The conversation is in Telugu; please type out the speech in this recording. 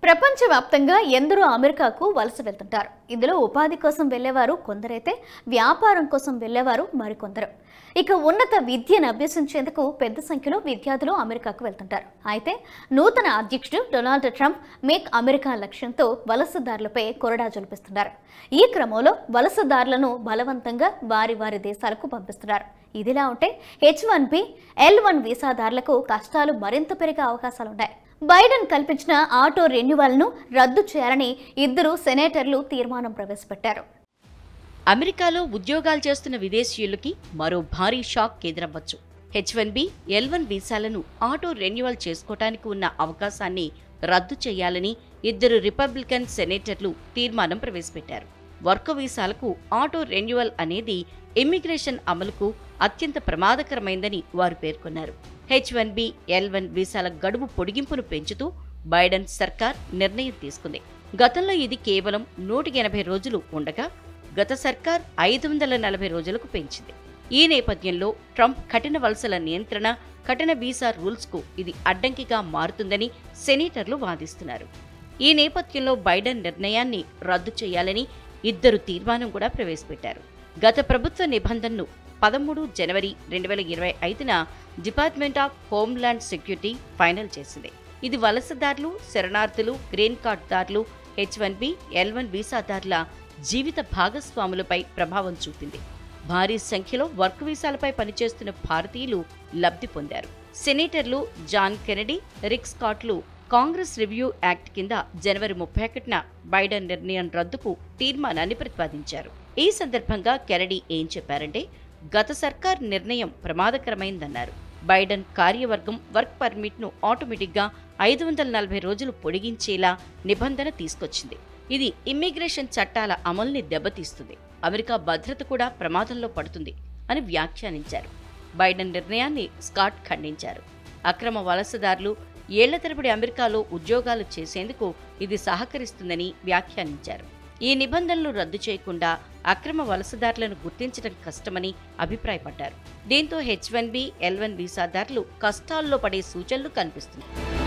ప్రపంచవ్యాప్తంగా ఎందరో అమెరికాకు వలస వెళ్తుంటారు. ఇందులో ఉపాధి కోసం వెళ్లేవారు కొందరైతే వ్యాపారం కోసం వెళ్లేవారు మరికొందరు. ఇక ఉన్నత విద్యను అభ్యసించేందుకు పెద్ద సంఖ్యలో విద్యార్థులు అమెరికాకు వెళ్తుంటారు. అయితే నూతన అధ్యక్షుడు డొనాల్డ్ ట్రంప్ మేక్ అమెరికా లక్ష్యంతో వలసదారులపై కొరడా జొలిపిస్తున్నారు. ఈ క్రమంలో వలసదారులను బలవంతంగా వారి వారి దేశాలకు పంపిస్తున్నారు. ఇదిలా ఉంటే H1B, L1 వీసాదారులకు కష్టాలు మరింత పెరిగే అవకాశాలున్నాయి. బైడెన్ కల్పించిన ఆటో రెన్యువల్ను రద్దు చేయాలని ఇద్దరు సెనేటర్లు తీర్మానం ప్రవేశపెట్టారు. అమెరికాలో ఉద్యోగాలు చేస్తున్న విదేశీయులకి మరో భారీ షాక్ ఎదురవ్వచ్చు. H1B, L1 వీసాలను ఆటో రెన్యువల్ చేసుకోవటానికి ఉన్న అవకాశాన్ని రద్దు చేయాలని ఇద్దరు రిపబ్లికన్ సెనేటర్లు తీర్మానం ప్రవేశపెట్టారు. వర్క్ వీసాలకు ఆటో రెన్యువల్ అనేది ఇమ్మిగ్రేషన్ అమలుకు అత్యంత ప్రమాదకరమైందని వారు పేర్కొన్నారు. H1B, L1 వీసాల గడువు పొడిగింపును పెంచుతూ బైడెన్ సర్కార్ నిర్ణయం తీసుకుంది. గతంలో ఇది కేవలం 180 రోజులు ఉండగా గత సర్కార్ 540 రోజులకు పెంచింది. ఈ నేపథ్యంలో ట్రంప్ కఠిన వలసల నియంత్రణ, కఠిన వీసా రూల్స్కు ఇది అడ్డంకిగా మారుతుందని సెనేటర్లు వాదిస్తున్నారు. ఈ నేపథ్యంలో బైడెన్ నిర్ణయాన్ని రద్దు చేయాలని ఇద్దరు తీర్మానం కూడా ప్రవేశపెట్టారు. గత ప్రభుత్వ నిబంధనను 13 జనవరి 2025న department of homeland security final చేసింది. ఇది వలసదారులు, శరణార్థులు, గ్రీన్ కార్డుదారులు, H1B, L1 వీసాదారుల జీవిత భాగస్వాములపై ప్రభావం చూపింది. భారీ సంఖ్యలో వర్క్ వీసాలపై పనిచేస్తున్న భారతీయులు లబ్ధి పొందారు. సెనేటర్లు జాన్ కెనడీ, రిక్ స్కాట్లు కాంగ్రెస్ రివ్యూ యాక్ట్ కింద జనవరి 31న బైడెన్ నిర్ణయం రద్దుకు తీర్మానాన్ని ప్రతిపాదించారు. ఈ సందర్భంగా కెనడీ ఏం చెప్పారంటే, గత సర్కార్ నిర్ణయం ప్రమాదకరమైందన్నారు. బైడెన్ కార్యవర్గం వర్క్ పర్మిట్ను ఆటోమేటిక్గా 540 రోజులు పొడిగించేలా నిబంధన తీసుకొచ్చింది. ఇది ఇమ్మిగ్రేషన్ చట్టాల అమలుని దెబ్బతీస్తుంది, అమెరికా భద్రత కూడా ప్రమాదంలో పడుతుంది అని వ్యాఖ్యానించారు. బైడెన్ నిర్ణయాన్ని స్కాట్ ఖండించారు. అక్రమ వలసదారులు ఏళ్ల తరబడి అమెరికాలో ఉద్యోగాలు చేసేందుకు ఇది సహకరిస్తుందని వ్యాఖ్యానించారు. ఈ నిబంధనలు రద్దు చేయకుండా అక్రమ వలసదారులను గుర్తించడం కష్టమని అభిప్రాయపడ్డారు. దీంతో H1B, L1 వీసాదారులు కష్టాల్లో పడే సూచనలు కనిపిస్తున్నాయి.